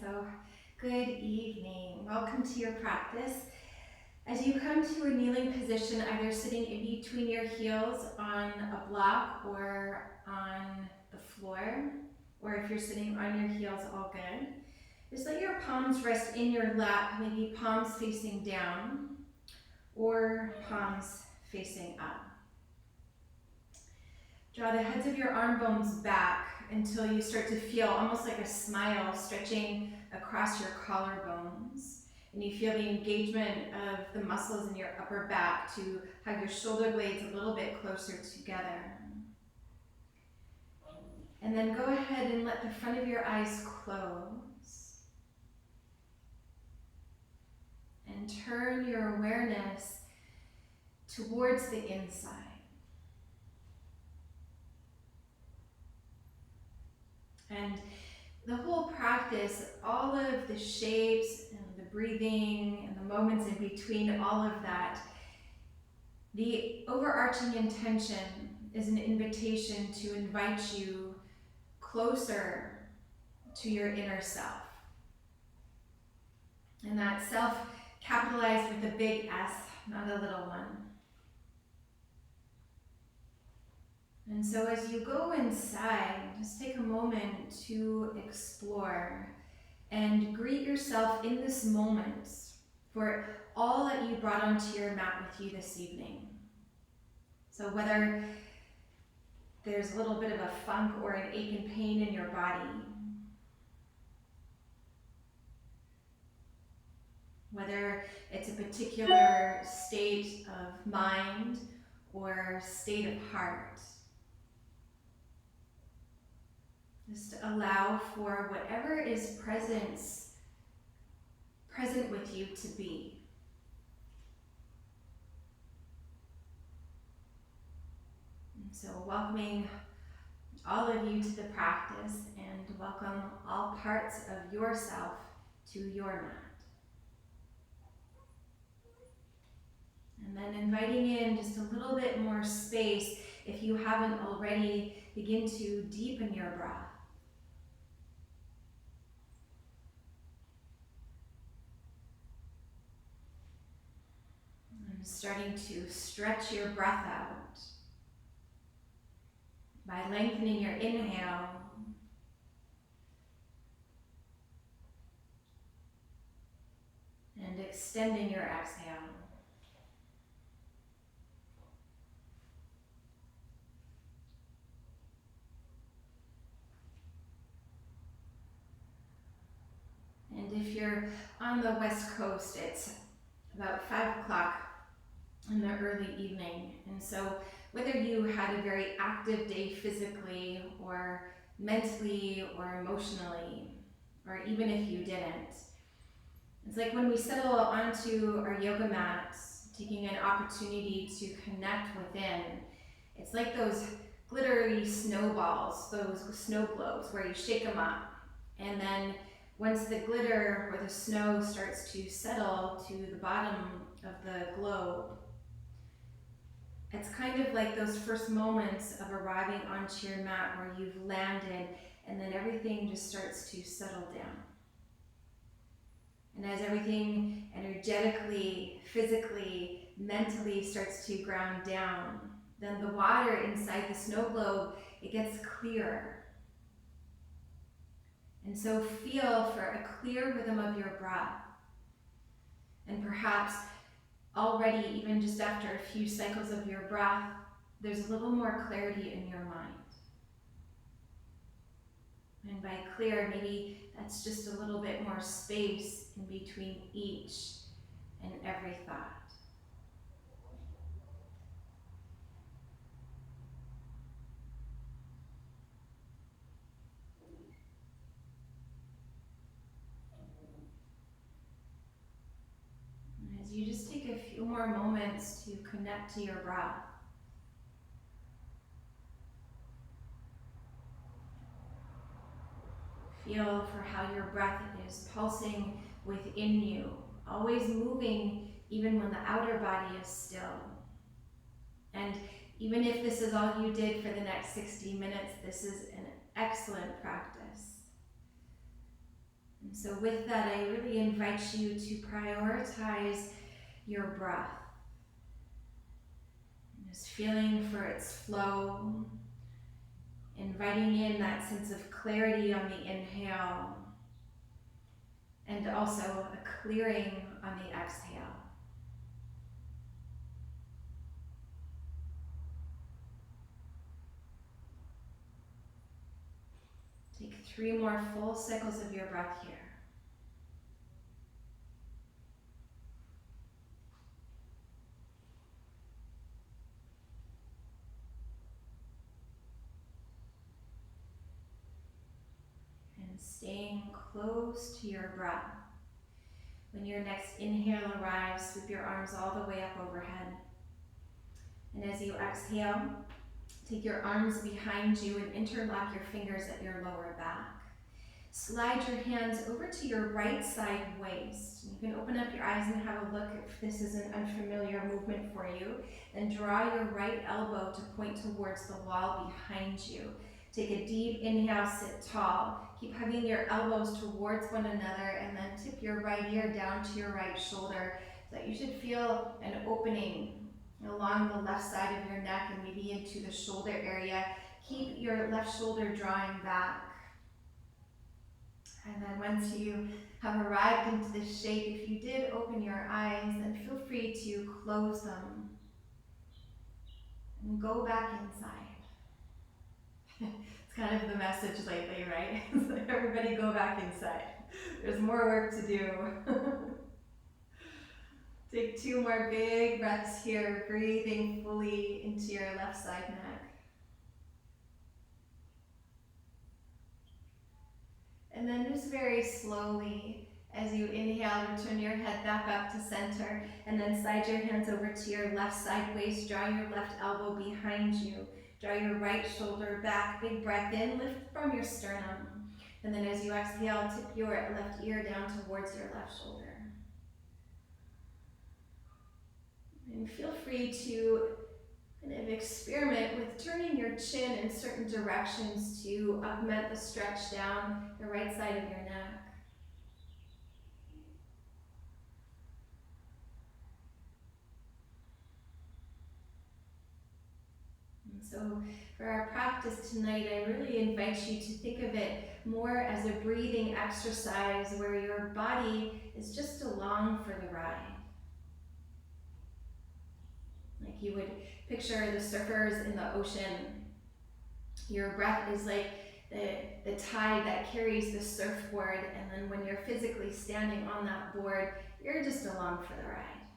So, good evening. Welcome to your practice. As you come to a kneeling position, either sitting in between your heels on a block or on the floor, or if you're sitting on your heels, all good. Just let your palms rest in your lap, maybe palms facing down or palms facing up. Draw the heads of your arm bones back until you start to feel almost like a smile stretching across your collarbones. And you feel the engagement of the muscles in your upper back to hug your shoulder blades a little bit closer together. And then go ahead and let the front of your eyes close. And turn your awareness towards the inside. And the whole practice, all of the shapes and the breathing and the moments in between all of that, the overarching intention is an invitation to invite you closer to your inner self. And that self capitalized with a big S, not a little one. And so as you go inside, just take a moment to explore and greet yourself in this moment for all that you brought onto your mat with you this evening. So whether there's a little bit of a funk or an ache and pain in your body, whether it's a particular state of mind or state of heart, just allow for whatever is present with you to be. And so welcoming all of you to the practice, and welcome all parts of yourself to your mat. And then inviting in just a little bit more space, if you haven't already, begin to deepen your breath. And starting to stretch your breath out by lengthening your inhale and extending your exhale. And if you're on the West Coast, it's about 5 o'clock in the early evening. And so whether you had a very active day physically or mentally or emotionally, or even if you didn't, it's like when we settle onto our yoga mats, taking an opportunity to connect within, it's like those glittery snowballs, those snow globes where you shake them up, and then once the glitter or the snow starts to settle to the bottom of the globe, it's kind of like those first moments of arriving onto your mat where you've landed, and then everything just starts to settle down. And as everything energetically, physically, mentally starts to ground down, then the water inside the snow globe, it gets clearer. And so feel for a clear rhythm of your breath. And perhaps already, even just after a few cycles of your breath, there's a little more clarity in your mind. And by clear, maybe that's just a little bit more space in between each and every thought. And as you just take a few more moments to connect to your breath, feel for how your breath is pulsing within you, always moving even when the outer body is still. And even if this is all you did for the next 60 minutes, this is an excellent practice. And So with that, I really invite you to prioritize your breath. Just feeling for its flow, inviting in that sense of clarity on the inhale, and also a clearing on the exhale. Take 3 more full cycles of your breath here. And staying close to your breath. When your next inhale arrives, sweep your arms all the way up overhead. And as you exhale, take your arms behind you and interlock your fingers at your lower back. Slide your hands over to your right side waist. You can open up your eyes and have a look if this is an unfamiliar movement for you. Then draw your right elbow to point towards the wall behind you. Take a deep inhale, sit tall. Keep hugging your elbows towards one another, and then tip your right ear down to your right shoulder. So that you should feel an opening along the left side of your neck and maybe into the shoulder area. Keep your left shoulder drawing back. And then once you have arrived into this shape, if you did open your eyes, then feel free to close them and go back inside. It's kind of the message lately, right? It's like, everybody go back inside. There's more work to do. Take 2 more big breaths here, breathing fully into your left side neck. And then just very slowly, as you inhale, return your head back up to center, and then slide your hands over to your left side waist, draw your left elbow behind you, draw your right shoulder back, big breath in, lift from your sternum. And then as you exhale, tip your left ear down towards your left shoulder. And feel free to kind of experiment with turning your chin in certain directions to augment the stretch down the right side of your neck. And so for our practice tonight, I really invite you to think of it more as a breathing exercise where your body is just along for the ride. Like you would picture the surfers in the ocean. Your breath is like the tide that carries the surfboard, and then when you're physically standing on that board, you're just along for the ride.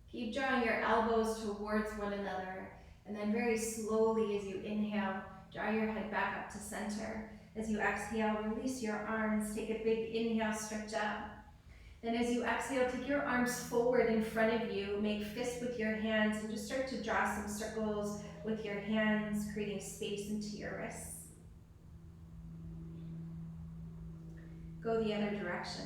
Keep drawing your elbows towards one another, and then very slowly as you inhale, draw your head back up to center. As you exhale, release your arms, take a big inhale, stretch up. Then as you exhale, take your arms forward in front of you, make fists with your hands, and just start to draw some circles with your hands, creating space into your wrists. Go the other direction.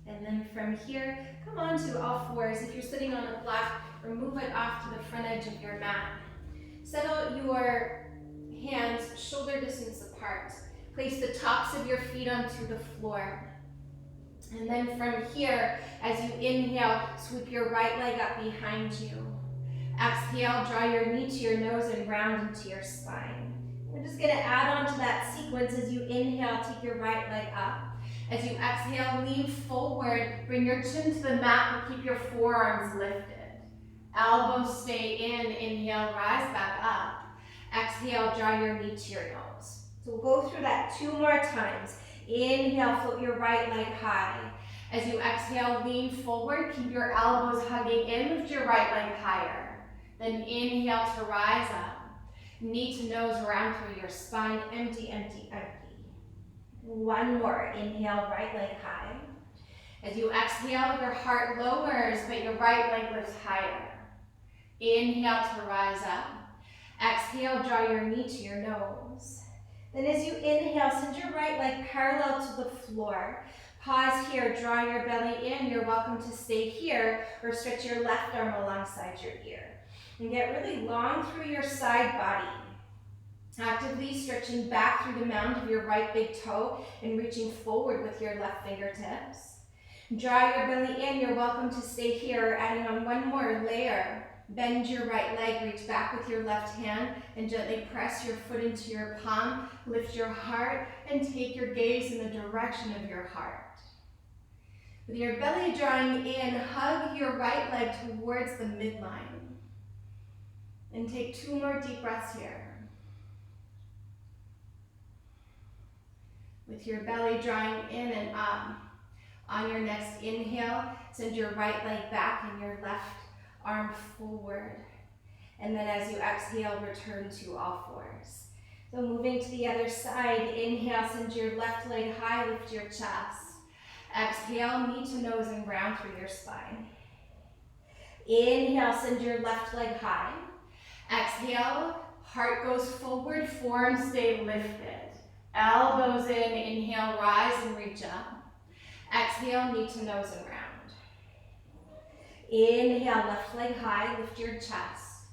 And then from here, come on to all fours. If you're sitting on a block, or move it off to the front edge of your mat. Settle your hands shoulder distance apart. Place the tops of your feet onto the floor. And then from here, as you inhale, sweep your right leg up behind you. Exhale, draw your knee to your nose and round into your spine. We're just going to add on to that sequence. As you inhale, take your right leg up. As you exhale, lean forward, bring your chin to the mat, but keep your forearms lifted. Elbows stay in, inhale, rise back up. Exhale, draw your knee to your nose. So we'll go through that 2 more times. Inhale, float your right leg high. As you exhale, lean forward, keep your elbows hugging in, lift your right leg higher. Then inhale to rise up. Knee to nose, round through your spine, empty, empty, empty. 1 more, inhale, right leg high. As you exhale, your heart lowers, but your right leg lifts higher. Inhale to rise up. Exhale, draw your knee to your nose. Then as you inhale, send your right leg parallel to the floor. Pause here, draw your belly in. You're welcome to stay here or stretch your left arm alongside your ear. And get really long through your side body. Actively stretching back through the mound of your right big toe and reaching forward with your left fingertips. Draw your belly in. You're welcome to stay here. Adding on one more layer. Bend your right leg, reach back with your left hand, and gently press your foot into your palm. Lift your heart and take your gaze in the direction of your heart. With your belly drawing in, hug your right leg towards the midline. And take 2 more deep breaths here. With your belly drawing in and up. On your next inhale, send your right leg back and your left arm forward. And then as you exhale, return to all fours. So moving to the other side, inhale, send your left leg high, lift your chest. Exhale, knee to nose and round through your spine. Inhale, send your left leg high. Exhale, heart goes forward, forearms stay lifted. Elbows in, inhale, rise and reach up. Exhale, knee to nose and round. Inhale, left leg high, lift your chest.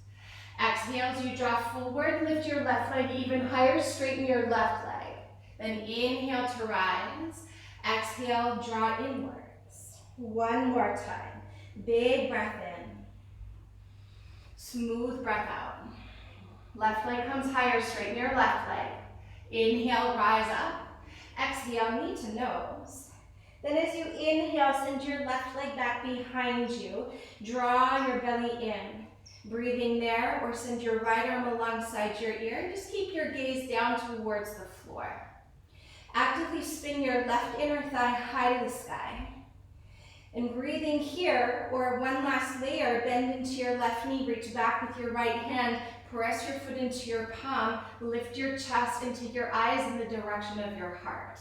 Exhale as you draw forward, lift your left leg even higher, straighten your left leg. Then inhale to rise. Exhale, draw inwards. One more time. Big breath in. Smooth breath out. Left leg comes higher, straighten your left leg. Inhale, rise up. Exhale, knee to nose. Then as you inhale, send your left leg back behind you. Draw your belly in. Breathing there, or send your right arm alongside your ear. Just keep your gaze down towards the floor. Actively spin your left inner thigh high to the sky. And breathing here, or one last layer, bend into your left knee, reach back with your right hand, press your foot into your palm, lift your chest and take your eyes in the direction of your heart.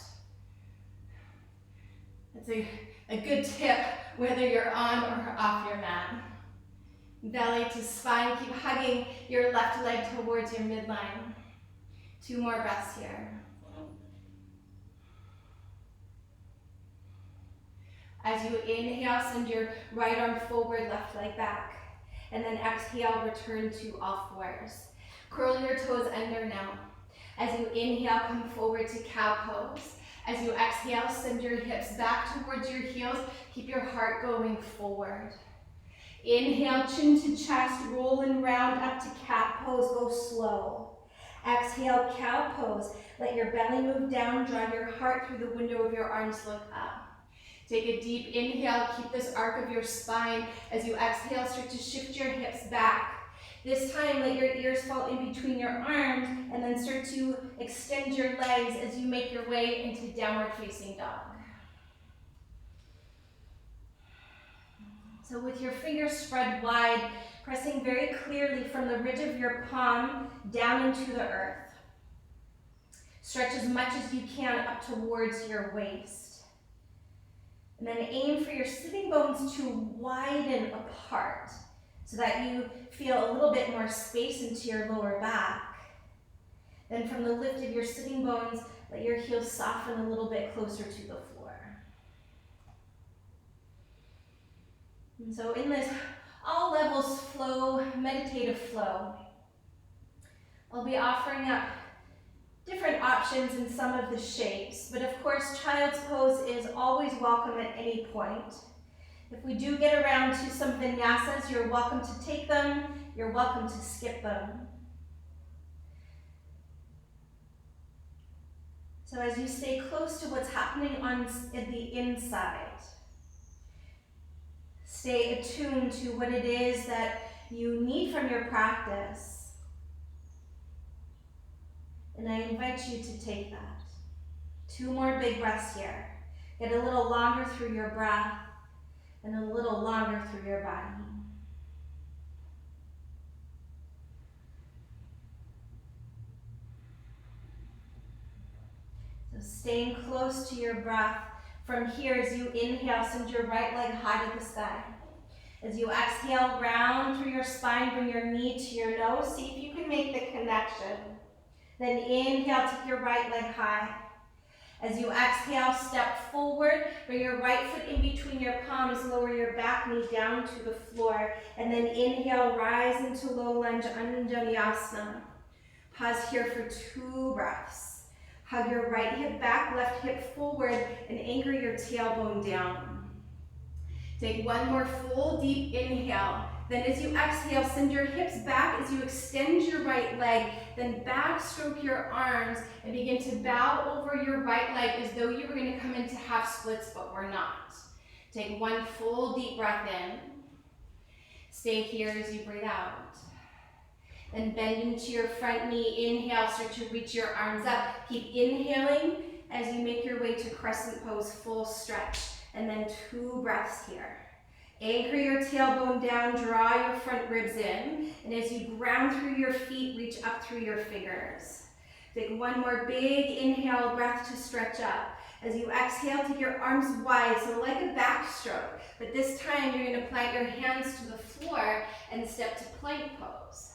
That's a good tip, whether you're on or off your mat. Belly to spine, keep hugging your left leg towards your midline. 2 more breaths here. As you inhale, send your right arm forward, left leg back. And then exhale, return to all fours. Curl your toes under now. As you inhale, come forward to cow pose. As you exhale, send your hips back towards your heels. Keep your heart going forward. Inhale, chin to chest, roll and round up to cat pose, go slow. Exhale, cow pose. Let your belly move down, draw your heart through the window of your arms, look up. Take a deep inhale, keep this arc of your spine. As you exhale, start to shift your hips back. This time, let your ears fall in between your arms, and then start to extend your legs as you make your way into downward facing dog. So with your fingers spread wide, pressing very clearly from the ridge of your palm down into the earth. Stretch as much as you can up towards your waist. And then aim for your sitting bones to widen apart so that you feel a little bit more space into your lower back. Then from the lift of your sitting bones, let your heels soften a little bit closer to the floor. And so in this all levels flow, meditative flow, I'll be offering up different options in some of the shapes, but of course child's pose is always welcome at any point. If we do get around to some vinyasas, you're welcome to take them, you're welcome to skip them. So as you stay close to what's happening on the inside, stay attuned to what it is that you need from your practice. And I invite you to take that. 2 more big breaths here. Get a little longer through your breath and a little longer through your body. So staying close to your breath. From here, as you inhale, send your right leg high to the sky. As you exhale, round through your spine, bring your knee to your nose. See if you can make the connection. Then inhale, take your right leg high. As you exhale, step forward, bring your right foot in between your palms, lower your back knee down to the floor, and then inhale, rise into low lunge, Anjaneyasana. Pause here for 2 breaths. Hug your right hip back, left hip forward, and anchor your tailbone down. Take 1 more full deep inhale. Then as you exhale, send your hips back as you extend your right leg, then backstroke your arms and begin to bow over your right leg as though you were going to come into half splits, but we're not. Take 1 full deep breath in. Stay here as you breathe out. Then bend into your front knee. Inhale, start to reach your arms up. Keep inhaling as you make your way to crescent pose, full stretch. And then 2 breaths here. Anchor your tailbone down, draw your front ribs in. And as you ground through your feet, reach up through your fingers. Take 1 more big inhale, breath to stretch up. As you exhale, take your arms wide, so like a backstroke. But this time, you're going to plant your hands to the floor and step to plank pose.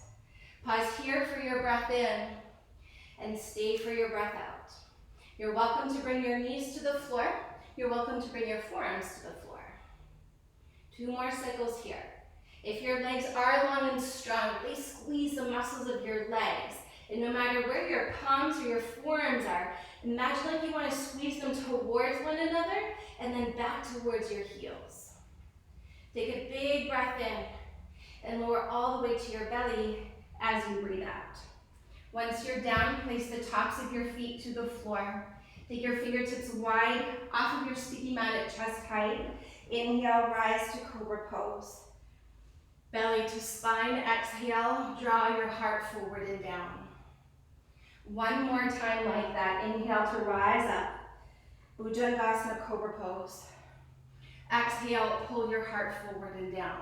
Pause here for your breath in and stay for your breath out. You're welcome to bring your knees to the floor. You're welcome to bring your forearms to the floor. 2 more cycles here. If your legs are long and strong, really squeeze the muscles of your legs. And no matter where your palms or your forearms are, imagine like you want to squeeze them towards one another and then back towards your heels. Take a big breath in and lower all the way to your belly as you breathe out. Once you're down, place the tops of your feet to the floor. Take your fingertips wide off of your sticky mat at chest height. Inhale, rise to cobra pose. Belly to spine, exhale, draw your heart forward and down. 1 more time like that. Inhale to rise up. Bhujangasana, cobra pose. Exhale, pull your heart forward and down.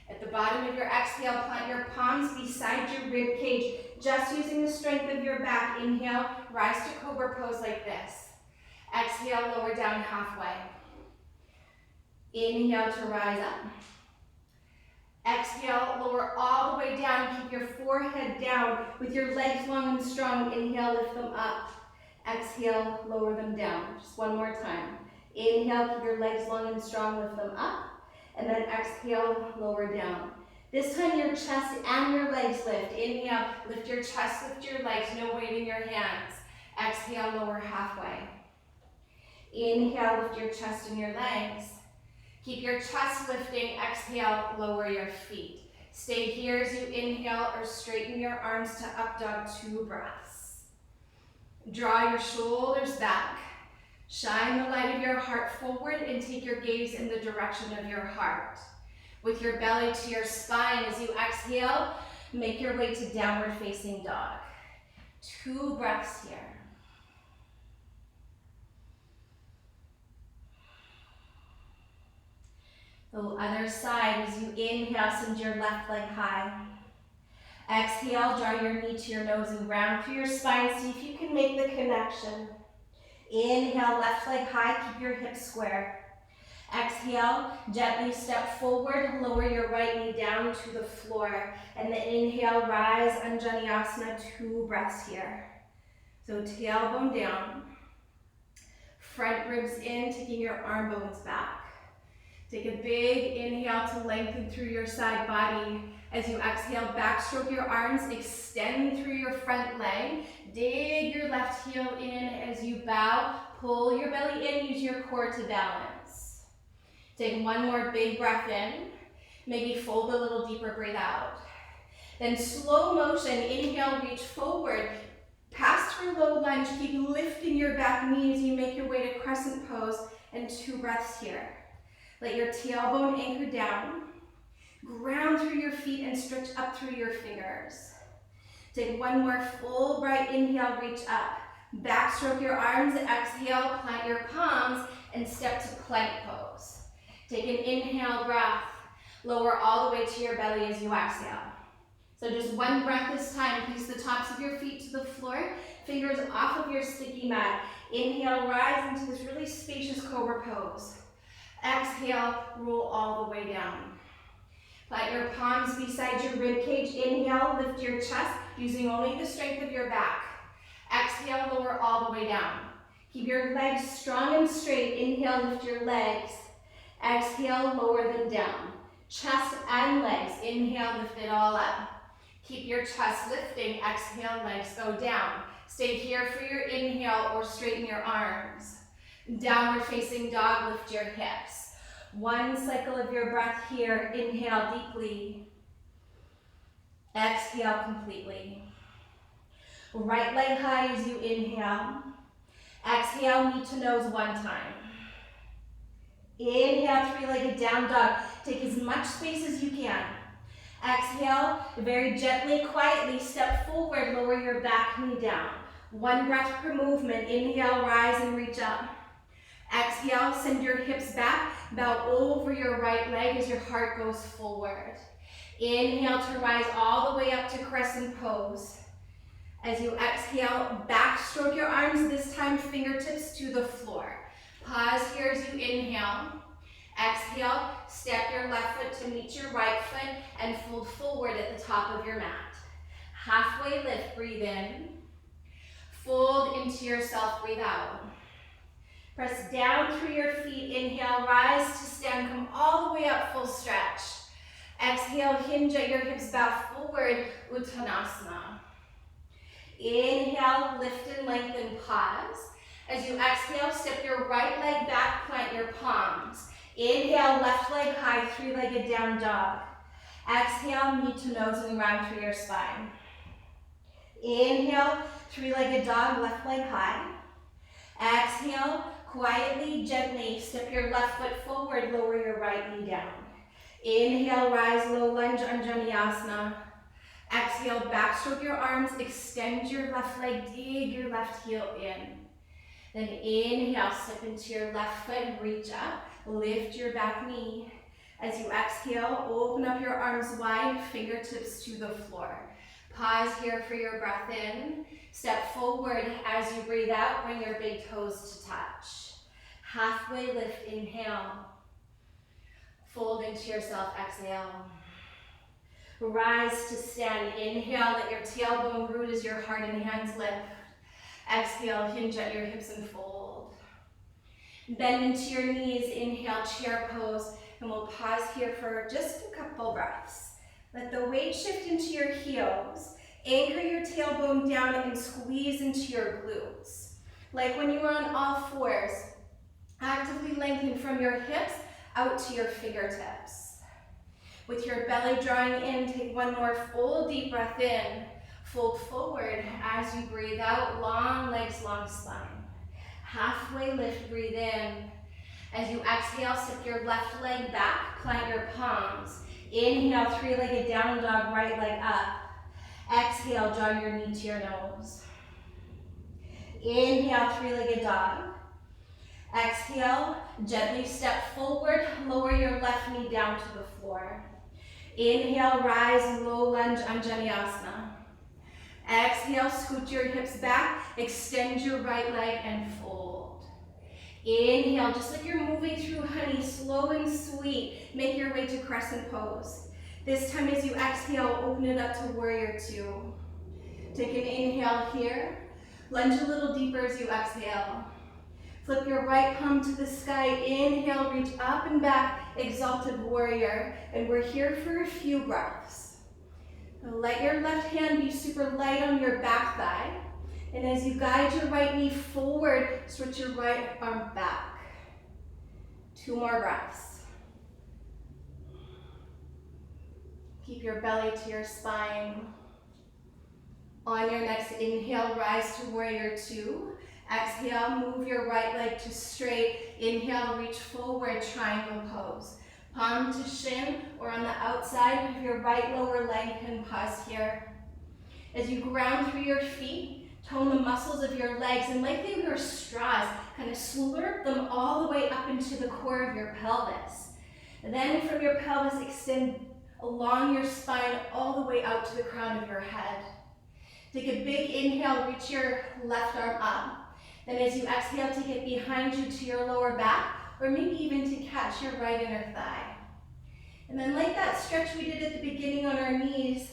At the bottom of your exhale, plant your palms beside your rib cage, just using the strength of your back. Inhale, rise to cobra pose like this. Exhale, lower down halfway. Inhale to rise up. Exhale, lower all the way down. Keep your forehead down with your legs long and strong. Inhale, lift them up. Exhale, lower them down. Just 1 more time. Inhale, keep your legs long and strong, lift them up. And then exhale, lower down. This time your chest and your legs lift. Inhale, lift your chest, lift your legs, no weight in your hands. Exhale, lower halfway. Inhale, lift your chest and your legs. Keep your chest lifting. Exhale, lower your feet. Stay here as you inhale or straighten your arms to up dog, 2 breaths. Draw your shoulders back. Shine the light of your heart forward and take your gaze in the direction of your heart. With your belly to your spine, as you exhale, make your way to downward facing dog. 2 breaths here. The other side, as you inhale, send your left leg high. Exhale, draw your knee to your nose and round through your spine. See if you can make the connection. Inhale, left leg high, keep your hips square. Exhale, gently step forward, lower your right knee down to the floor. And then inhale, rise, Anjaneyasana, 2 breaths here. So tailbone down, front ribs in, taking your arm bones back. Take a big inhale to lengthen through your side body. As you exhale, backstroke your arms, extend through your front leg. Dig your left heel in as you bow. Pull your belly in, use your core to balance. Take 1 more big breath in. Maybe fold a little deeper, breathe out. Then slow motion, inhale, reach forward. Pass through low lunge, keep lifting your back knee as you make your way to crescent pose, and 2 breaths here. Let your tailbone anchor down. Ground through your feet and stretch up through your fingers. Take 1 more full bright inhale, reach up. Backstroke your arms, exhale, plant your palms, and step to plank pose. Take an inhale breath. Lower all the way to your belly as you exhale. So just 1 breath this time. Place the tops of your feet to the floor, fingers off of your sticky mat. Inhale, rise into this really spacious cobra pose. Exhale, roll all the way down. Plant your palms beside your rib cage. Inhale, lift your chest using only the strength of your back. Exhale, lower all the way down. Keep your legs strong and straight. Inhale, lift your legs. Exhale, lower them down. Chest and legs. Inhale, lift it all up. Keep your chest lifting. Exhale, legs go down. Stay here for your inhale or straighten your arms. Downward facing dog, lift your hips. One cycle of your breath here. Inhale deeply. Exhale completely. Right leg high as you inhale. Exhale, knee to nose one time. Inhale, three-legged down dog. Take as much space as you can. Exhale, very gently, quietly step forward, lower your back knee down. One breath per movement. Inhale, rise and reach up. Exhale, send your hips back, bow over your right leg as your heart goes forward. Inhale to rise all the way up to crescent pose. As you exhale, backstroke your arms, this time fingertips to the floor. Pause here as you inhale. Exhale, step your left foot to meet your right foot and fold forward at the top of your mat. Halfway lift, breathe in. Fold into yourself, breathe out. Press down through your feet, inhale, rise to stand, come all the way up, full stretch. Exhale, hinge at your hips, bow forward, Uttanasana. Inhale, lift and lengthen, pause. As you exhale, step your right leg back, plant your palms. Inhale, left leg high, three-legged down dog. Exhale, knee to nose and round through your spine. Inhale, three-legged dog, left leg high. Exhale, quietly, gently, step your left foot forward, lower your right knee down. Inhale, rise, low lunge, Anjaneyasana. Exhale, backstroke your arms, extend your left leg, dig your left heel in. Then inhale, step into your left foot, reach up, lift your back knee. As you exhale, open up your arms wide, fingertips to the floor. Pause here for your breath in. Step forward as you breathe out, bring your big toes to touch. Halfway lift, inhale. Fold into yourself, exhale. Rise to stand, inhale, let your tailbone root as your heart and hands lift. Exhale, hinge at your hips and fold. Bend into your knees, inhale, chair pose, and we'll pause here for just a couple breaths. Let the weight shift into your heels. Anchor your tailbone down and squeeze into your glutes. Like when you were on all fours, actively lengthen from your hips out to your fingertips. With your belly drawing in, take one more full deep breath in. Fold forward as you breathe out, long legs, long spine. Halfway lift, breathe in. As you exhale, step your left leg back, plant your palms. Inhale, three-legged down dog, right leg up. Exhale, draw your knee to your nose. Inhale, three-legged dog. Exhale, gently step forward, lower your left knee down to the floor. Inhale, rise, low lunge, Anjaneyasana. Exhale, scoot your hips back, extend your right leg and fold. Inhale, just like you're moving through honey, slow and sweet, make your way to crescent pose. This time as you exhale, open it up to warrior two. Take an inhale here, lunge a little deeper as you exhale. Flip your right palm to the sky, inhale, reach up and back, exalted warrior, and we're here for a few breaths. Let your left hand be super light on your back thigh. And as you guide your right knee forward, switch your right arm back. 2 more breaths. Keep your belly to your spine. On your next inhale, rise to warrior two. Exhale, move your right leg to straight. Inhale, reach forward, triangle pose. Palm to shin, or on the outside of your right lower leg, and pause here. As you ground through your feet, tone the muscles of your legs, and like they were straws, kind of slurp them all the way up into the core of your pelvis. And then from your pelvis, extend along your spine all the way out to the crown of your head. Take a big inhale, reach your left arm up. Then as you exhale, take it behind you to your lower back, or maybe even to catch your right inner thigh. And then like that stretch we did at the beginning on our knees,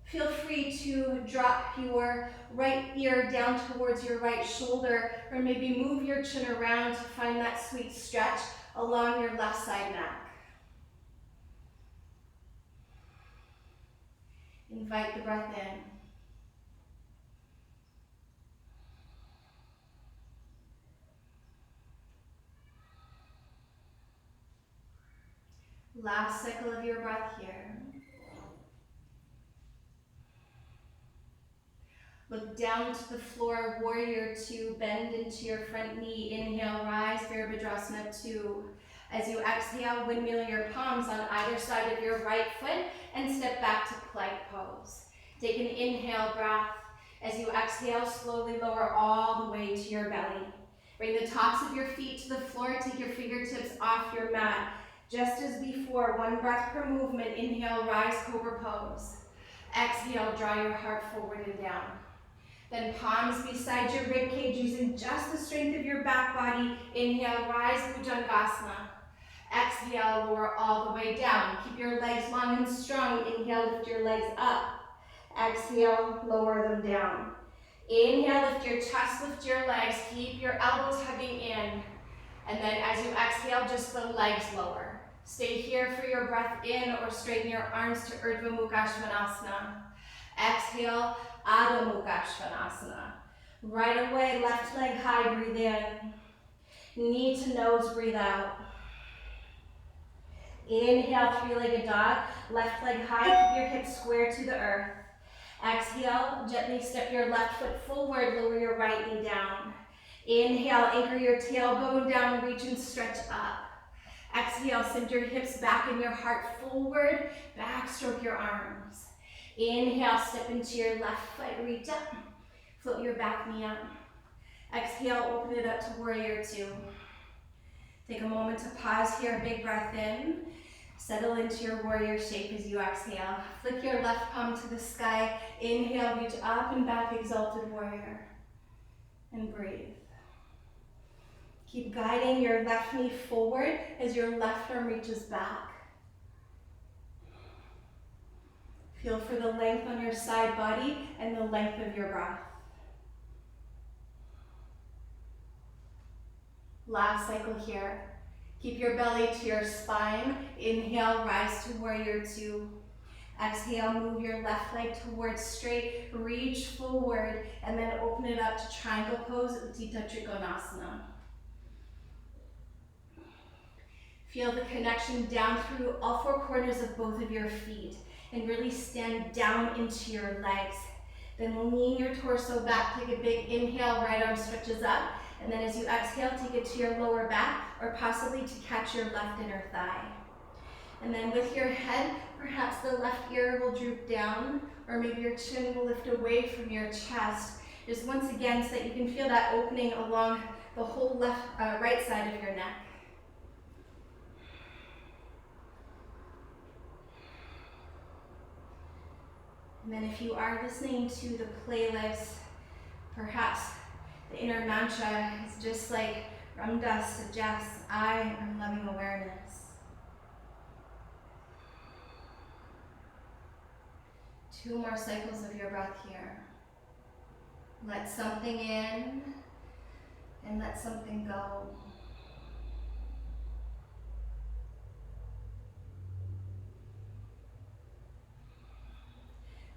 Feel free to drop your right ear down towards your right shoulder, or maybe move your chin around to find that sweet stretch along your left side neck. Invite the breath in. Last cycle of your breath here. Look down to the floor, warrior two, bend into your front knee. Inhale, rise, Virabhadrasana 2. As you exhale, windmill your palms on either side of your right foot and step back to plank pose. Take an inhale breath. As you exhale, slowly lower all the way to your belly. Bring the tops of your feet to the floor. Take your fingertips off your mat. Just as before, 1 breath per movement. Inhale, rise, cobra pose. Exhale, draw your heart forward and down. Then palms beside your rib cage using just the strength of your back body. Inhale, rise, Bhujangasana. Exhale, lower all the way down. Keep your legs long and strong. Inhale, lift your legs up. Exhale, lower them down. Inhale, lift your chest, lift your legs. Keep your elbows hugging in. And then as you exhale, just the legs lower. Stay here for your breath in or straighten your arms to Urdhva Mukha Svanasana. Exhale, Adho Mukha Svanasana. Right away, left leg high, breathe in. Knee to nose, breathe out. Inhale, 3-legged dog. Left leg high, keep your hips square to the earth. Exhale, gently step your left foot forward, lower your right knee down. Inhale, anchor your tailbone down, reach and stretch up. Exhale, send your hips back and your heart forward, backstroke your arms. Inhale, step into your left foot, reach up, float your back knee up. Exhale, open it up to warrior two. Take a moment to pause here, big breath in. Settle into your warrior shape as you exhale. Flick your left palm to the sky. Inhale, reach up and back, exalted warrior. And breathe. Keep guiding your left knee forward as your left arm reaches back. Feel for the length on your side body and the length of your breath. Last cycle here. Keep your belly to your spine. Inhale, rise to warrior two. Exhale, move your left leg towards straight, reach forward, and then open it up to triangle pose, Utthita Trikonasana. Feel the connection down through all 4 corners of both of your feet, and really stand down into your legs. Then lean your torso back, take a big inhale, right arm stretches up, and then as you exhale, take it to your lower back, or possibly to catch your left inner thigh. And then with your head, perhaps the left ear will droop down, or maybe your chin will lift away from your chest. Just once again, so that you can feel that opening along the whole right side of your neck. And then if you are listening to the playlist, perhaps the inner mantra is just like Ram Dass suggests, I am loving awareness. 2 more cycles of your breath here. Let something in and let something go.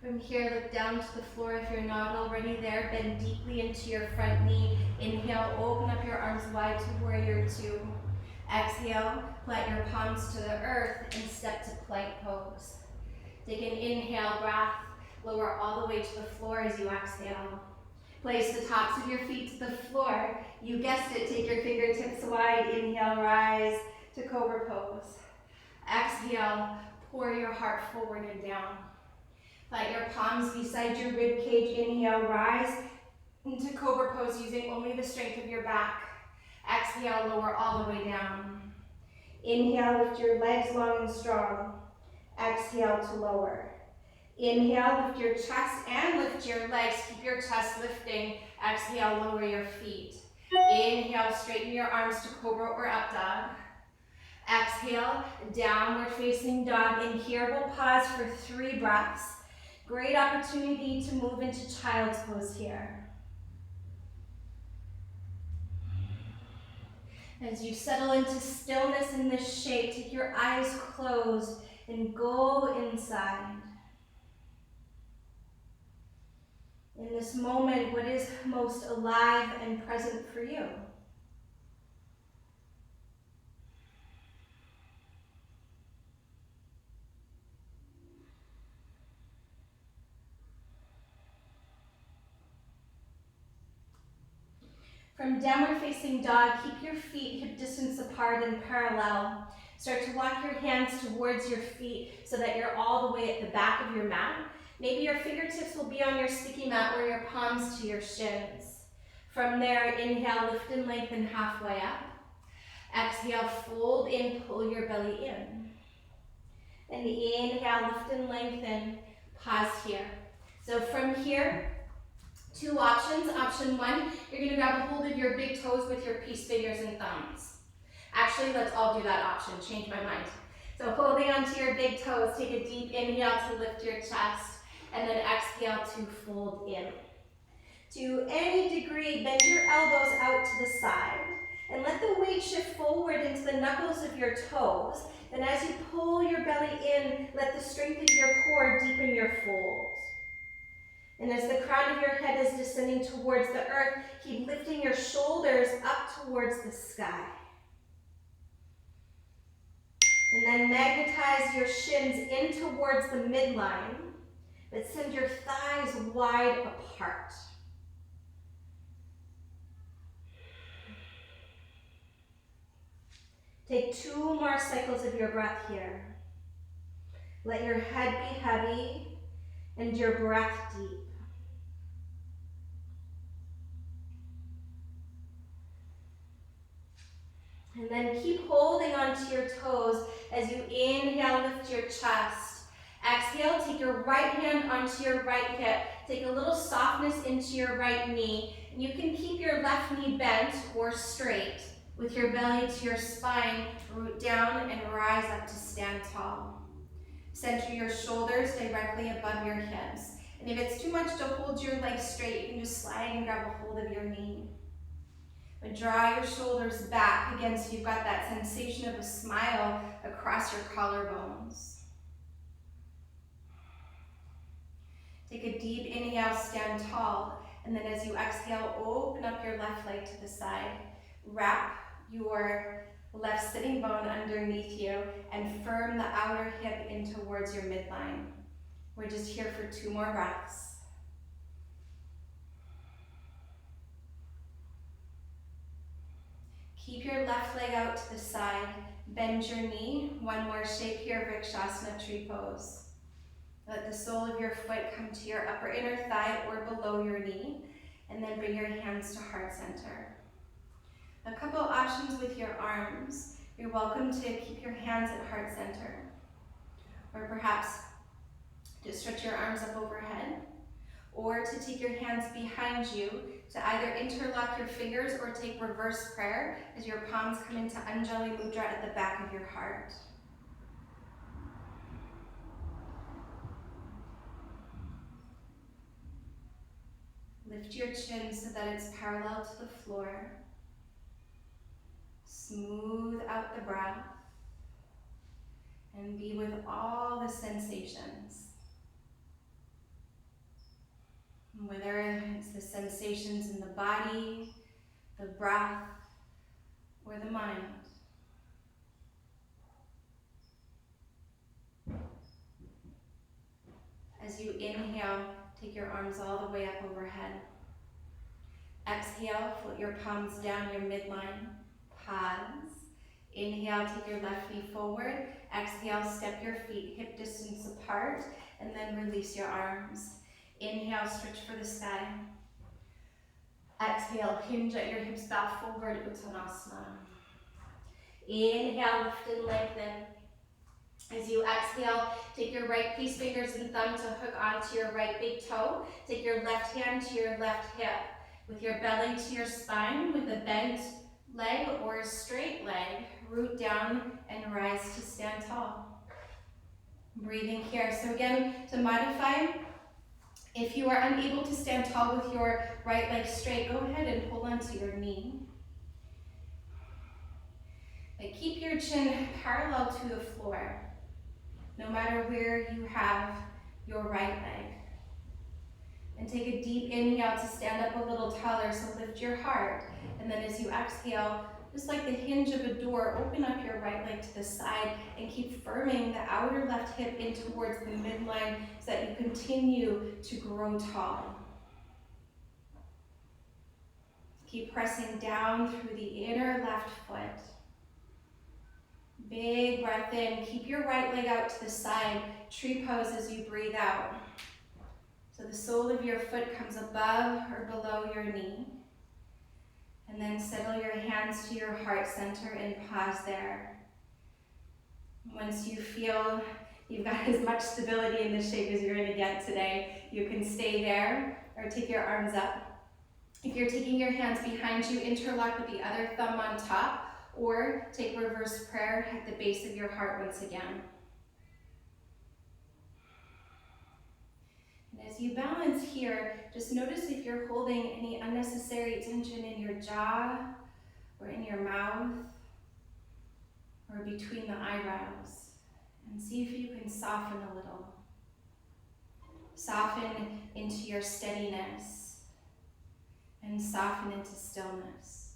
From here, look down to the floor if you're not already there. Bend deeply into your front knee. Inhale, open up your arms wide to warrior two. Exhale, plant your palms to the earth and step to plank pose. Take an inhale breath, lower all the way to the floor as you exhale. Place the tops of your feet to the floor. You guessed it, take your fingertips wide. Inhale, rise to cobra pose. Exhale, pour your heart forward and down. Plant your palms beside your rib cage. Inhale, rise into cobra pose using only the strength of your back. Exhale, lower all the way down. Inhale, lift your legs long and strong. Exhale to lower. Inhale, lift your chest and lift your legs. Keep your chest lifting. Exhale, lower your feet. Inhale, straighten your arms to cobra or up dog. Exhale, downward facing dog. In here, we'll pause for 3 breaths. Great opportunity to move into child's pose here. As you settle into stillness in this shape, take your eyes closed and go inside. In this moment, what is most alive and present for you? From downward facing dog, keep your feet hip distance apart and parallel. Start to walk your hands towards your feet so that you're all the way at the back of your mat. Maybe your fingertips will be on your sticky mat or your palms to your shins. From there, inhale, lift and lengthen halfway up. Exhale, fold in, pull your belly in. And inhale, lift and lengthen, pause here. So from here, two options. Option one, you're gonna grab a hold of your big toes with your peace fingers and thumbs. Actually, let's all do that option, change my mind. So holding onto your big toes, take a deep inhale to lift your chest, and then exhale to fold in. To any degree, bend your elbows out to the side, and let the weight shift forward into the knuckles of your toes. Then as you pull your belly in, let the strength of your core deepen your fold. And as the crown of your head is descending towards the earth, keep lifting your shoulders up towards the sky. And then magnetize your shins in towards the midline, but send your thighs wide apart. Take 2 more cycles of your breath here. Let your head be heavy and your breath deep. And then keep holding onto your toes as you inhale, lift your chest. Exhale, take your right hand onto your right hip. Take a little softness into your right knee. And you can keep your left knee bent or straight with your belly to your spine, root down and rise up to stand tall. Center your shoulders directly above your hips. And if it's too much to hold your legs straight, you can just slide and grab a hold of your knee. But draw your shoulders back again so you've got that sensation of a smile across your collarbones. Take a deep inhale, stand tall, and then as you exhale, open up your left leg to the side. Wrap your left sitting bone underneath you and firm the outer hip in towards your midline. We're just here for 2 more breaths. Keep your left leg out to the side. Bend your knee. 1 more shape here, Vrikshasana tree pose. Let the sole of your foot come to your upper inner thigh or below your knee, and then bring your hands to heart center. A couple options with your arms. You're welcome to keep your hands at heart center, or perhaps to stretch your arms up overhead, or to take your hands behind you to either interlock your fingers or take reverse prayer as your palms come into Anjali Mudra at the back of your heart. Lift your chin so that it's parallel to the floor. Smooth out the breath and be with all the sensations. Whether it's the sensations in the body, the breath, or the mind. As you inhale, take your arms all the way up overhead. Exhale, float your palms down your midline. Pause. Inhale, take your left knee forward. Exhale, step your feet hip distance apart, and then release your arms. Inhale, stretch for the sky. Exhale, hinge at your hips, bow forward, Uttanasana. Inhale, lift and lengthen. As you exhale, take your right peace fingers and thumb to hook onto your right big toe. Take your left hand to your left hip. With your belly to your spine, with a bent leg or a straight leg, root down and rise to stand tall. Breathing here. So again, to modify If you are unable to stand tall with your right leg straight, go ahead and hold onto your knee. But keep your chin parallel to the floor, no matter where you have your right leg. And take a deep inhale to stand up a little taller, so lift your heart. And then as you exhale, just like the hinge of a door, open up your right leg to the side and keep firming the outer left hip in towards the midline so that you continue to grow tall. Keep pressing down through the inner left foot. Big breath in. Keep your right leg out to the side. Tree pose as you breathe out. So the sole of your foot comes above or below your knee. And then settle your hands to your heart center and pause there. Once you feel you've got as much stability in this shape as you're going to get today, you can stay there or take your arms up. If you're taking your hands behind you, interlock with the other thumb on top, or take reverse prayer at the base of your heart once again. And as you balance here, just notice if you're holding any unnecessary tension in your jaw or in your mouth or between the eyebrows, and see if you can soften a little. Soften into your steadiness and soften into stillness.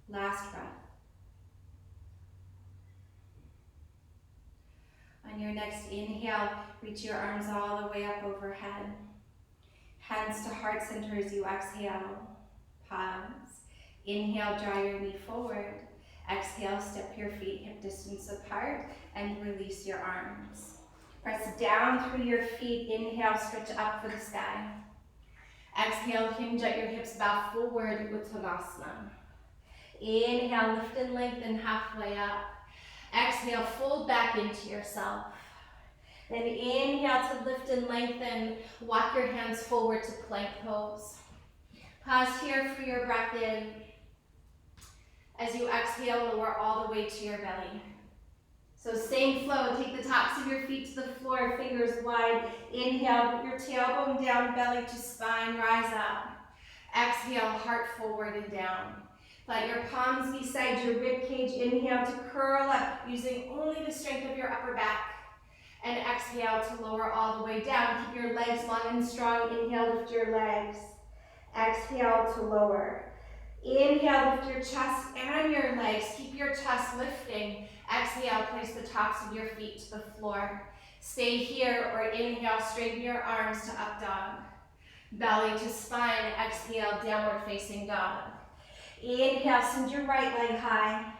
Last breath. On your next inhale, reach your arms all the way up overhead. Hands to heart center as you exhale. Pause. Inhale, draw your knee forward. Exhale, step your feet hip distance apart and release your arms. Press down through your feet. Inhale, stretch up for the sky. Exhale, hinge at your hips, bow forward, Uttanasana. Inhale, lift and lengthen halfway up. Exhale, fold back into yourself. Then inhale to lift and lengthen. Walk your hands forward to plank pose. Pause here for your breath in. As you exhale, lower all the way to your belly. So same flow, take the tops of your feet to the floor, fingers wide. Inhale, put your tailbone down, belly to spine, rise up. Exhale, heart forward and down. Let your palms beside your rib cage. Inhale to curl up, using only the strength of your upper back. And exhale to lower all the way down. Keep your legs long and strong. Inhale, lift your legs. Exhale to lower. Inhale, lift your chest and your legs. Keep your chest lifting. Exhale, place the tops of your feet to the floor. Stay here or inhale, straighten your arms to up dog. Belly to spine. Exhale, downward facing dog. Inhale, send your right leg high.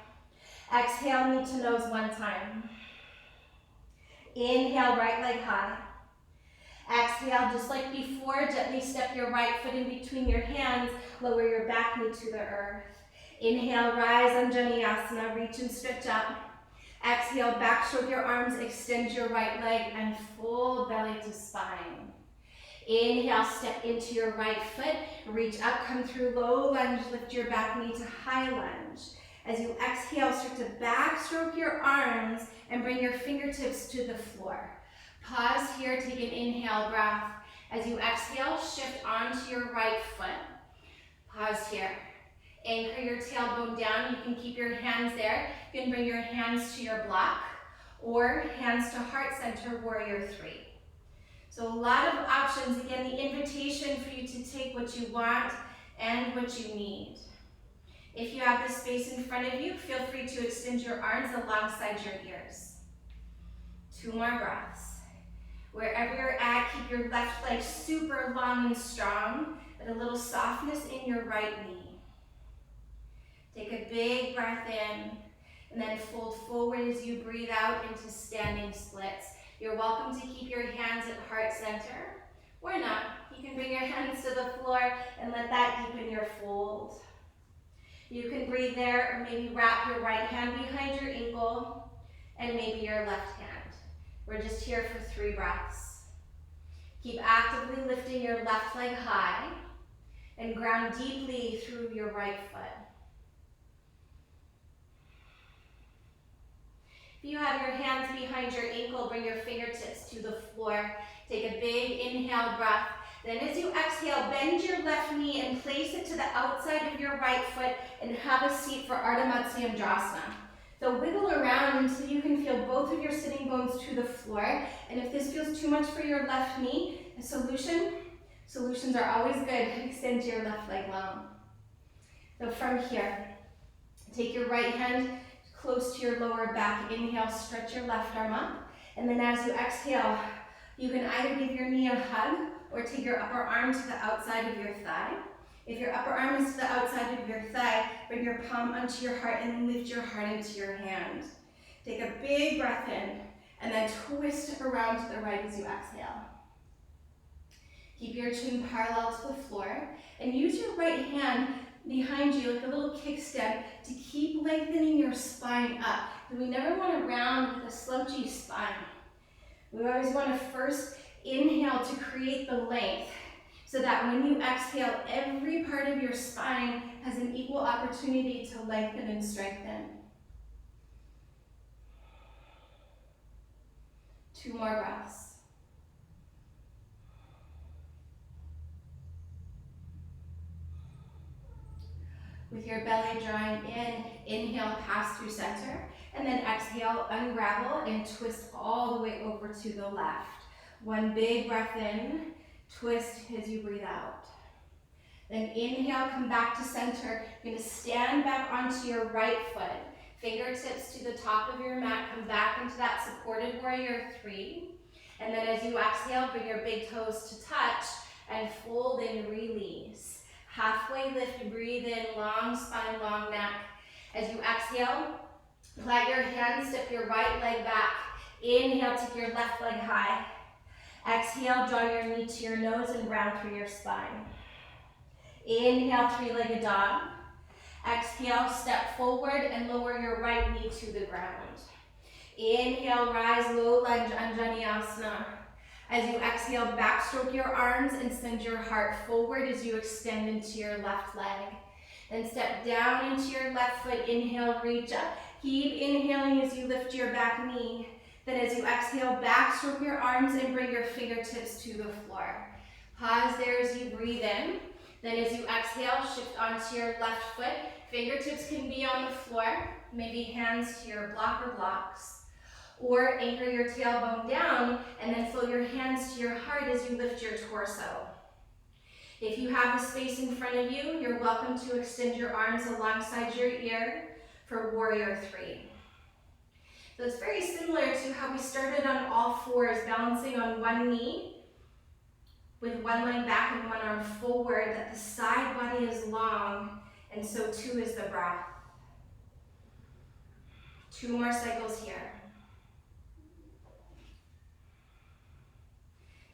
Exhale, knee to nose one time. Inhale, right leg high. Exhale, just like before, gently step your right foot in between your hands. Lower your back knee to the earth. Inhale, rise, Anjaneyasana, reach and stretch up. Exhale, backstroke your arms, extend your right leg, and fold belly to spine. Inhale, step into your right foot, reach up, come through low lunge, lift your back knee to high lunge. As you exhale, start to backstroke your arms and bring your fingertips to the floor. Pause here, take an inhale breath. As you exhale, shift onto your right foot. Pause here. Anchor your tailbone down. You can keep your hands there. You can bring your hands to your block or hands to heart center, warrior three. So a lot of options. Again, the invitation for you to take what you want and what you need. If you have the space in front of you, feel free to extend your arms alongside your ears. 2 more breaths. Wherever you're at, keep your left leg super long and strong, but a little softness in your right knee. Take a big breath in, and then fold forward as you breathe out into standing splits. You're welcome to keep your hands at heart center, or not. You can bring your hands to the floor and let that deepen your fold. You can breathe there, or maybe wrap your right hand behind your ankle, and maybe your left hand. We're just here for 3 breaths. Keep actively lifting your left leg high and ground deeply through your right foot. If If you have your hands behind your ankle, bring your fingertips to the floor. Take a big inhale breath. Then as you exhale, bend your left knee and place it to the outside of your right foot and have a seat for Ardha Matsyendrasana. So wiggle around until you can feel both of your sitting bones to the floor. And if this feels too much for your left knee, solutions are always good. Extend your left leg long. So from here, take your right hand close to your lower back. Inhale, stretch your left arm up. And then as you exhale, you can either give your knee a hug or take your upper arm to the outside of your thigh. If your upper arm is to the outside of your thigh, bring your palm onto your heart and lift your heart into your hand. Take a big breath in and then twist around to the right as you exhale. Keep your chin parallel to the floor and use your right hand behind you like a little kickstand to keep lengthening your spine up. We never want to round with a slouchy spine. We always want to first inhale to create the length so that when you exhale, every part of your spine has an equal opportunity to lengthen and strengthen. 2 more breaths. With your belly drawing in, inhale, pass through center, and then exhale, unravel and twist all the way over to the left. 1 big breath in, twist as you breathe out. Then inhale, come back to center. You're going to stand back onto your right foot. Fingertips to the top of your mat, come back into that supported warrior 3. And then as you exhale, bring your big toes to touch and fold and release. Halfway lift, breathe in, long spine, long neck. As you exhale, plant your hands, step your right leg back. Inhale, take your left leg high. Exhale, draw your knee to your nose and round through your spine. Inhale, 3-legged dog. Exhale, step forward and lower your right knee to the ground. Inhale, rise, low lunge, Anjaneyasana. As you exhale, backstroke your arms and send your heart forward as you extend into your left leg. Then step down into your left foot, inhale, reach up. Keep inhaling as you lift your back knee. Then as you exhale, backstroke your arms and bring your fingertips to the floor. Pause there as you breathe in. Then as you exhale, shift onto your left foot. Fingertips can be on the floor, maybe hands to your block or blocks. Or anchor your tailbone down and then flow your hands to your heart as you lift your torso. If you have the space in front of you, you're welcome to extend your arms alongside your ear for warrior 3. So it's very similar to how we started on all fours, balancing on one knee with one leg back and one arm forward, that the side body is long, and so too is the breath. 2 more cycles here.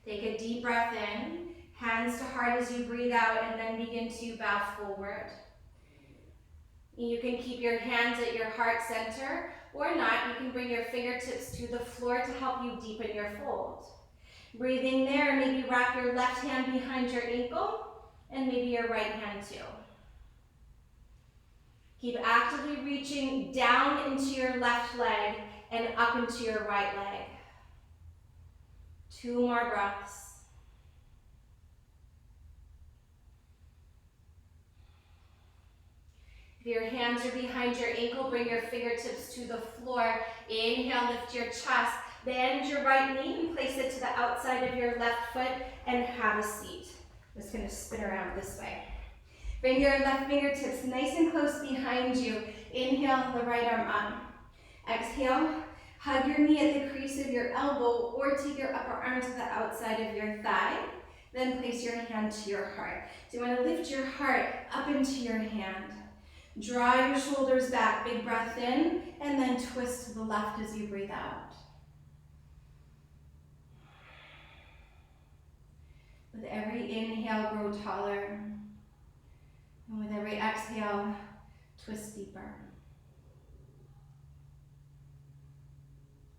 Take a deep breath in, hands to heart as you breathe out, and then begin to bow forward. You can keep your hands at your heart center, or not. You can bring your fingertips to the floor to help you deepen your fold. Breathing there, maybe wrap your left hand behind your ankle, and maybe your right hand too. Keep actively reaching down into your left leg and up into your right leg. 2 more breaths. If your hands are behind your ankle, bring your fingertips to the floor. Inhale, lift your chest. Bend your right knee and place it to the outside of your left foot and have a seat. I'm just going to spin around this way. Bring your left fingertips nice and close behind you. Inhale, the right arm up. Exhale. Hug your knee at the crease of your elbow or take your upper arm to the outside of your thigh. Then place your hand to your heart. So you want to lift your heart up into your hand. Draw your shoulders back, big breath in, and then twist to the left as you breathe out. With every inhale, grow taller. And with every exhale, twist deeper.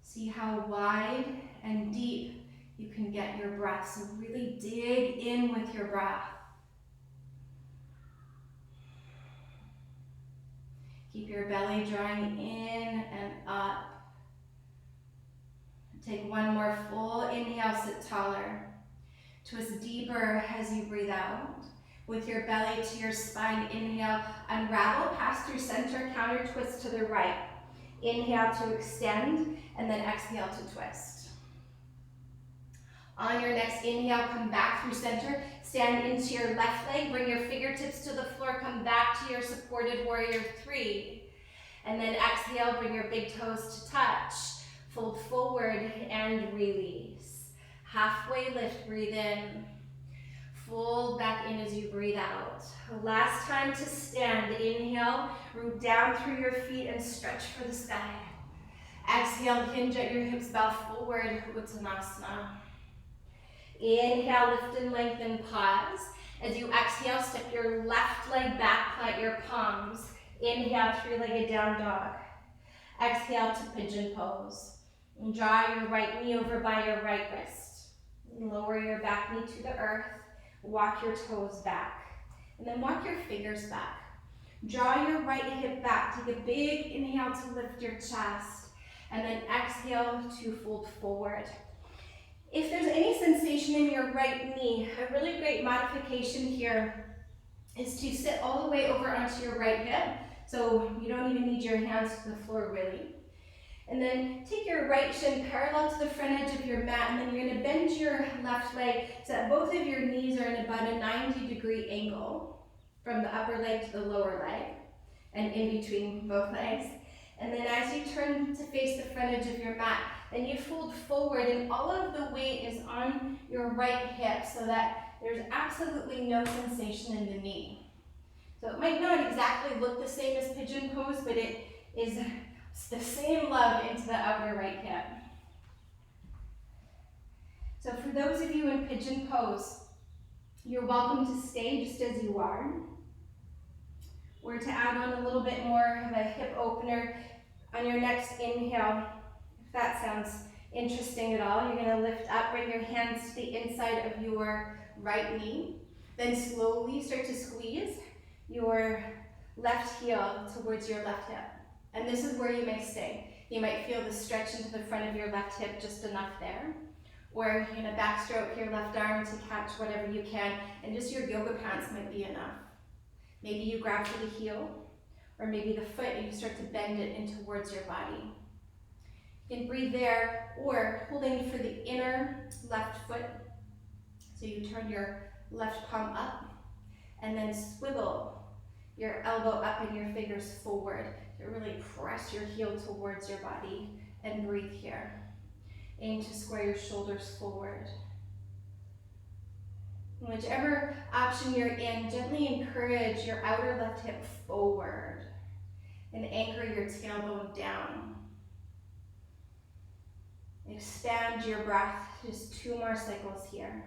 See how wide and deep you can get your breath. So really dig in with your breath. Keep your belly drawing in and up. Take one more full inhale, sit taller. Twist deeper as you breathe out. With your belly to your spine, inhale, unravel, pass through center, counter twist to the right. Inhale to extend, and then exhale to twist. On your next inhale, come back through center, stand into your left leg, bring your fingertips to the floor, come back to your supported warrior 3. And then exhale, bring your big toes to touch. Fold forward and release. Halfway lift, breathe in. Fold back in as you breathe out. Last time to stand. Inhale, root down through your feet and stretch for the sky. Exhale, hinge at your hips, bow forward, Uttanasana. Inhale, lift and lengthen, pause. As you exhale, step your left leg back, plant your palms. Inhale, three-legged down dog. Exhale to pigeon pose. And draw your right knee over by your right wrist. Lower your back knee to the earth. Walk your toes back. And then walk your fingers back. Draw your right hip back. Take a big inhale to lift your chest. And then exhale to fold forward. If there's any sensation in your right knee, a really great modification here is to sit all the way over onto your right hip. So you don't even need your hands to the floor really. And then take your right shin parallel to the front edge of your mat, and then you're going to bend your left leg so that both of your knees are in about a 90-degree angle from the upper leg to the lower leg and in between both legs. And then as you turn to face the front edge of your mat, then you fold forward and all of the weight is on your right hip so that there's absolutely no sensation in the knee. So it might not exactly look the same as pigeon pose, but it is the same love into the outer right hip. So for those of you in pigeon pose, you're welcome to stay just as you are. We're to add on a little bit more of a hip opener on your next inhale. If that sounds interesting at all, you're going to lift up, bring your hands to the inside of your right knee. Then slowly start to squeeze your left heel towards your left hip. And this is where you may stay. You might feel the stretch into the front of your left hip just enough there. Or you're going to backstroke your left arm to catch whatever you can, and just your yoga pants might be enough. Maybe you grab for the heel, or maybe the foot and you start to bend it in towards your body. You can breathe there, or holding for the inner left foot. So you turn your left palm up, and then swivel your elbow up and your fingers forward to really press your heel towards your body and breathe here. Aim to square your shoulders forward. Whichever option you're in, gently encourage your outer left hip forward and anchor your tailbone down. Expand your breath, just 2 more cycles here.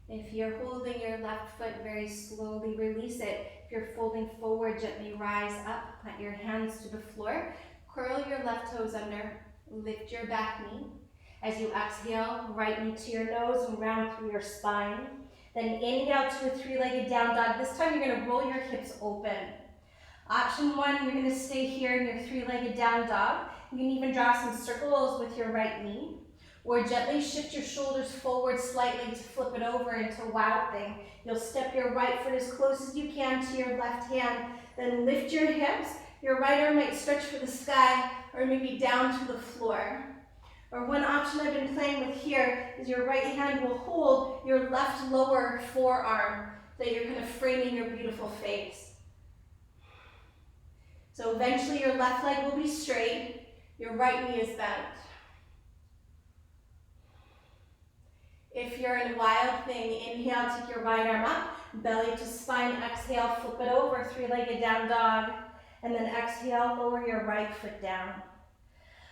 If you're holding your left foot, very slowly release it. If you're folding forward, gently rise up, plant your hands to the floor, curl your left toes under, lift your back knee. As you exhale, right knee to your nose and round through your spine. Then inhale to a three-legged down dog. This time you're going to roll your hips open. Option 1, you're going to stay here in your three-legged down dog. You can even draw some circles with your right knee. Or gently shift your shoulders forward slightly to flip it over into Wild Thing. You'll step your right foot as close as you can to your left hand, then lift your hips. Your right arm might stretch for the sky or maybe down to the floor. Or one option I've been playing with here is your right hand will hold your left lower forearm so that you're kind of framing your beautiful face. So eventually your left leg will be straight, your right knee is bent. If you're in Wild Thing, inhale, take your right arm up, belly to spine, exhale, flip it over, three-legged down dog, and then exhale, lower your right foot down.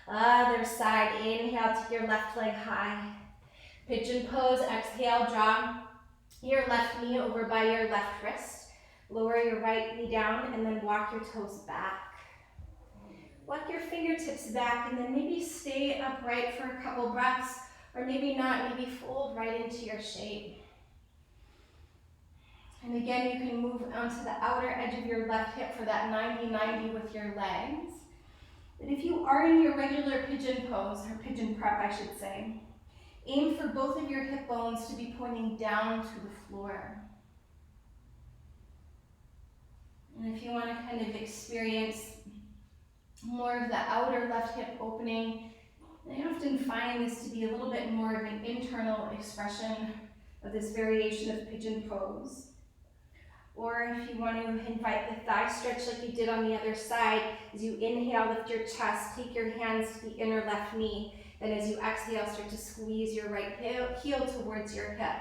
Other side, inhale, take your left leg high. Pigeon pose, exhale, draw your left knee over by your left wrist. Lower your right knee down, and then walk your toes back. Walk your fingertips back, and then maybe stay upright for a couple breaths. Or maybe not, maybe fold right into your shape. And again, you can move onto the outer edge of your left hip for that 90-90 with your legs. But if you are in your regular pigeon pose, or pigeon prep I should say, aim for both of your hip bones to be pointing down to the floor. And if you want to kind of experience more of the outer left hip opening, I often find this to be a little bit more of an internal expression of this variation of pigeon pose. Or if you want to invite the thigh stretch like you did on the other side, as you inhale, lift your chest, take your hands to the inner left knee, and as you exhale, start to squeeze your right heel towards your hip.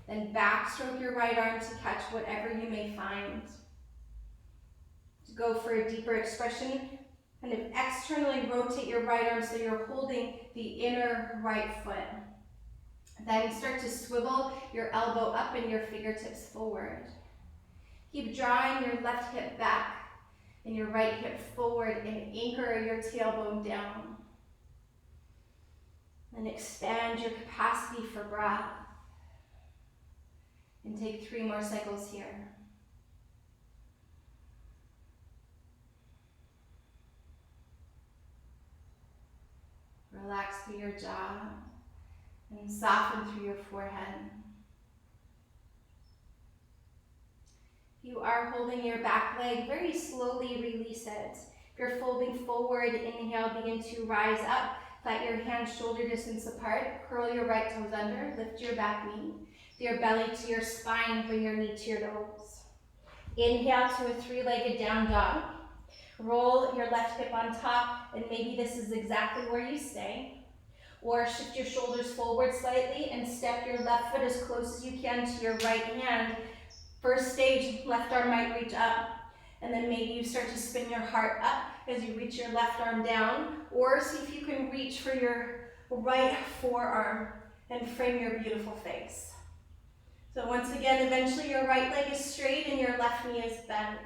Then backstroke your right arm to catch whatever you may find. To go for a deeper expression, kind of externally rotate your right arm so you're holding the inner right foot. Then start to swivel your elbow up and your fingertips forward. Keep drawing your left hip back and your right hip forward and anchor your tailbone down. Then expand your capacity for breath. And take 3 more cycles here. Relax through your jaw and soften through your forehead. If you are holding your back leg, very slowly release it. If you're folding forward, inhale, begin to rise up. Let your hands shoulder distance apart. Curl your right toes under. Lift your back knee. Your belly to your spine. Bring your knee to your nose. Inhale to a 3-legged down dog. Roll your left hip on top, and maybe this is exactly where you stay. Or shift your shoulders forward slightly and step your left foot as close as you can to your right hand. First stage, left arm might reach up, and then maybe you start to spin your heart up as you reach your left arm down, or see if you can reach for your right forearm and frame your beautiful face. So once again, eventually your right leg is straight and your left knee is bent.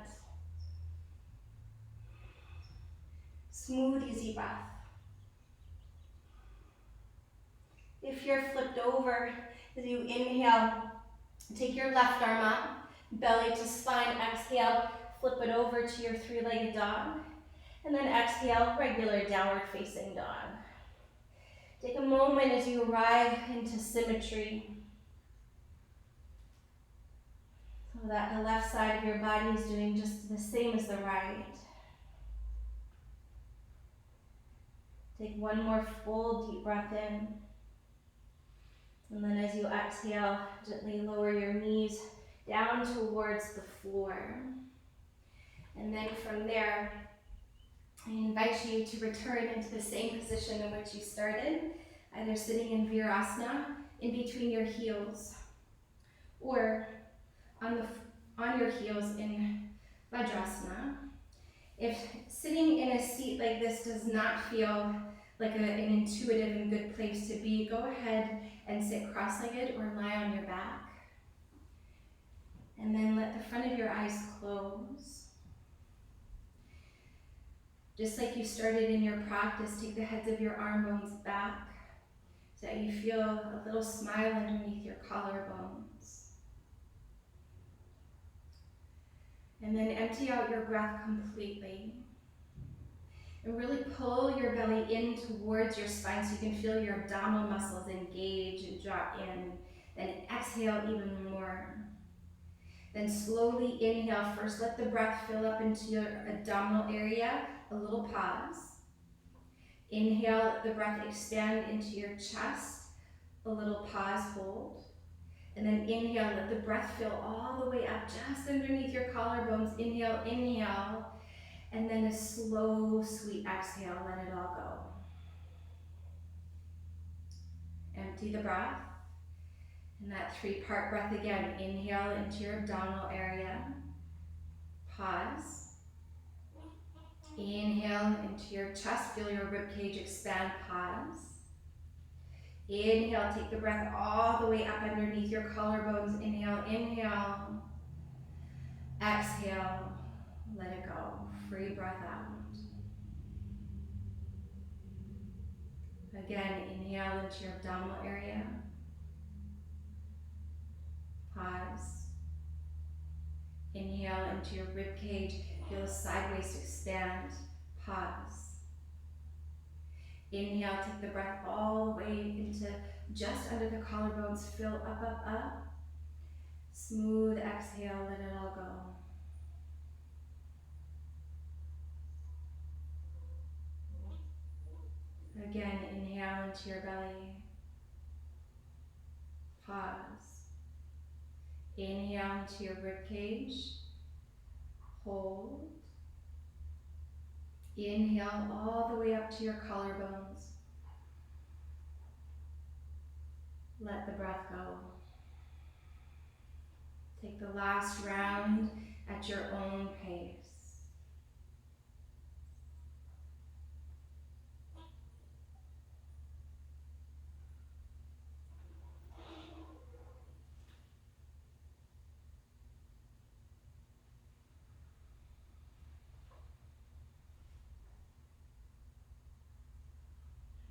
Smooth, easy breath. If you're flipped over, as you inhale, take your left arm up, belly to spine, exhale, flip it over to your 3-legged dog, and then exhale, regular downward facing dog. Take a moment as you arrive into symmetry, so that the left side of your body is doing just the same as the right. Take one more full deep breath in. And then as you exhale, gently lower your knees down towards the floor. And then from there, I invite you to return into the same position in which you started, either sitting in Virasana, in between your heels, or on your heels in Vajrasana. If sitting in a seat like this does not feel like an intuitive and good place to be, go ahead and sit cross-legged or lie on your back. And then let the front of your eyes close. Just like you started in your practice, take the heads of your arm bones back so that you feel a little smile underneath your collarbones. And then empty out your breath completely. And really pull your belly in towards your spine so you can feel your abdominal muscles engage and drop in. Then exhale even more. Then slowly inhale. First, let the breath fill up into your abdominal area. A little pause. Inhale, let the breath expand into your chest. A little pause, hold. And then inhale, let the breath fill all the way up just underneath your collarbones. Inhale, inhale. And then a slow, sweet exhale, let it all go. Empty the breath. And that 3-part breath again. Inhale into your abdominal area. Pause. Inhale into your chest. Feel your ribcage expand. Pause. Inhale, take the breath all the way up underneath your collarbones. Inhale, inhale. Exhale, let it go. Free breath out. Again, inhale into your abdominal area. Pause. Inhale into your rib cage, feel the side waist expand. Pause. Inhale, take the breath all the way into just under the collarbones, fill up, up, up. Smooth exhale, let it all go. Again, inhale into your belly. Pause. Inhale into your rib cage. Hold. Inhale all the way up to your collarbones. Let the breath go. Take the last round at your own pace.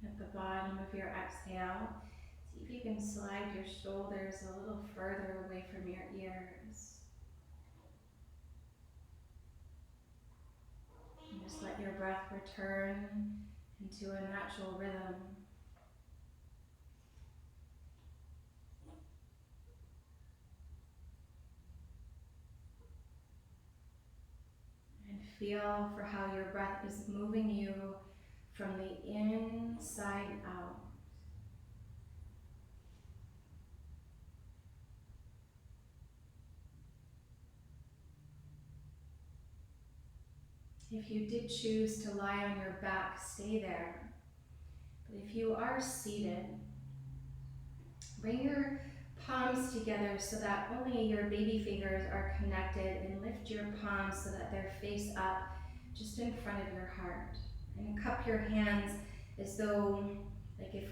At the bottom of your exhale, see if you can slide your shoulders a little further away from your ears. And just let your breath return into a natural rhythm. And feel for how your breath is moving you from the inside out. If you did choose to lie on your back, stay there. But if you are seated, bring your palms together so that only your baby fingers are connected, and lift your palms so that they're face up just in front of your heart. And cup your hands as though, like if,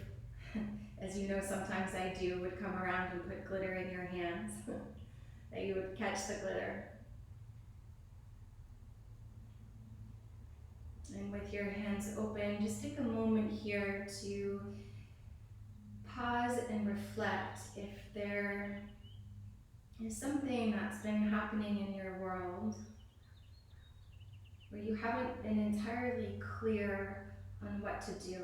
as you know sometimes I do, would come around and put glitter in your hands, that you would catch the glitter. And with your hands open, just take a moment here to pause and reflect if there is something that's been happening in your world where you haven't been entirely clear on what to do.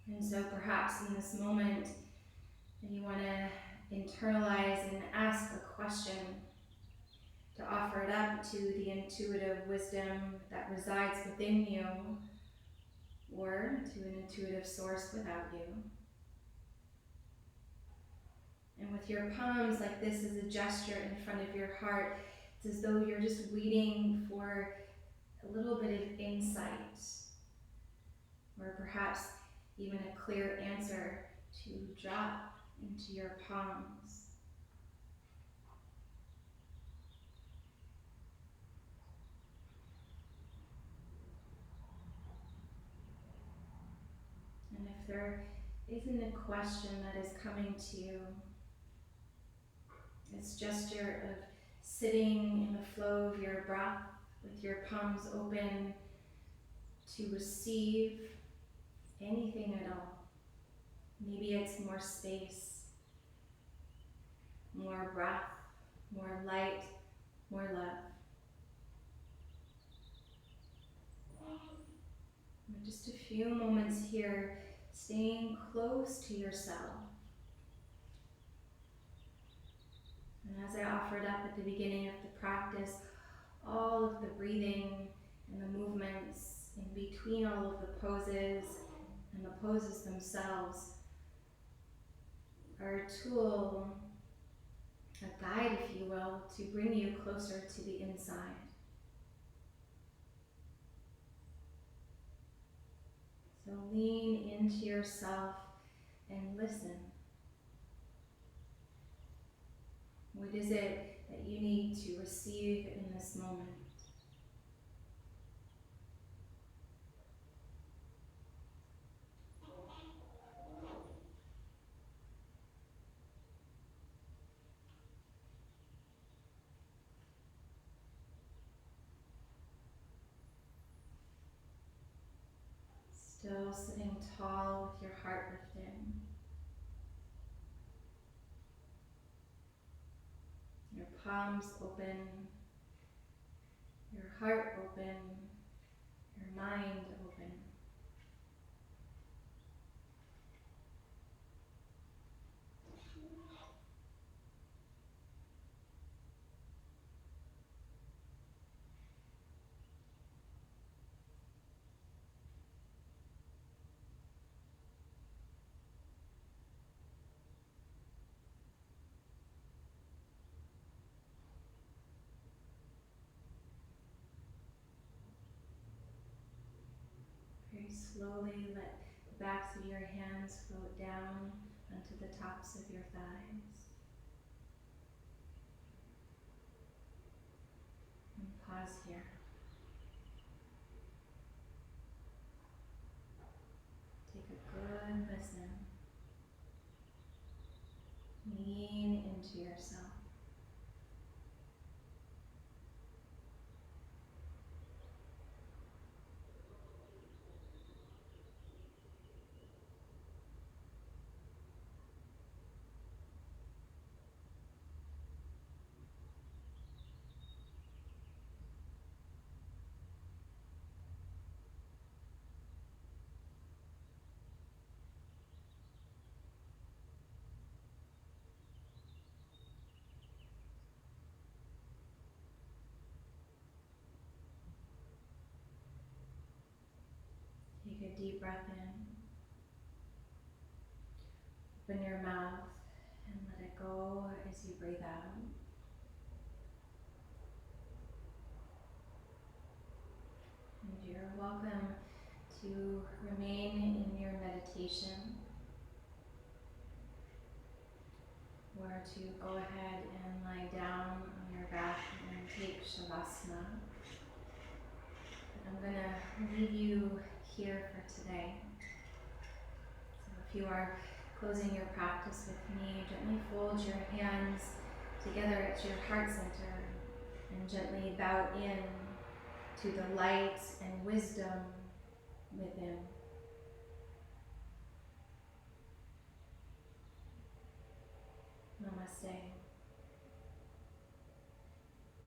And so perhaps in this moment you want to internalize and ask a question, to offer it up to the intuitive wisdom that resides within you, or to an intuitive source without you. And with your palms like this as a gesture in front of your heart, it's as though you're just waiting for a little bit of insight, or perhaps even a clear answer to drop into your palms. And if there isn't a question that is coming to you, this gesture of sitting in the flow of your breath with your palms open to receive anything at all. Maybe it's more space, more breath, more light, more love. And just a few moments here, staying close to yourself. And as I offered up at the beginning of the practice, all of the breathing and the movements in between all of the poses and the poses themselves are a tool, a guide, if you will, to bring you closer to the inside. So lean into yourself and listen. What is it that you need to receive in this moment? Still sitting tall with your heart lifting. palms open, your heart open, your mind open. Very slowly let the backs of your hands float down onto the tops of your thighs. And pause here. Take a good listen. Lean into yourself. Take a deep breath in. Open your mouth and let it go as you breathe out. And you're welcome to remain in your meditation or to go ahead and lie down on your back and take Shavasana. But I'm going to leave you here for today. So if you are closing your practice with me, gently fold your hands together at your heart center and gently bow in to the light and wisdom within. Namaste.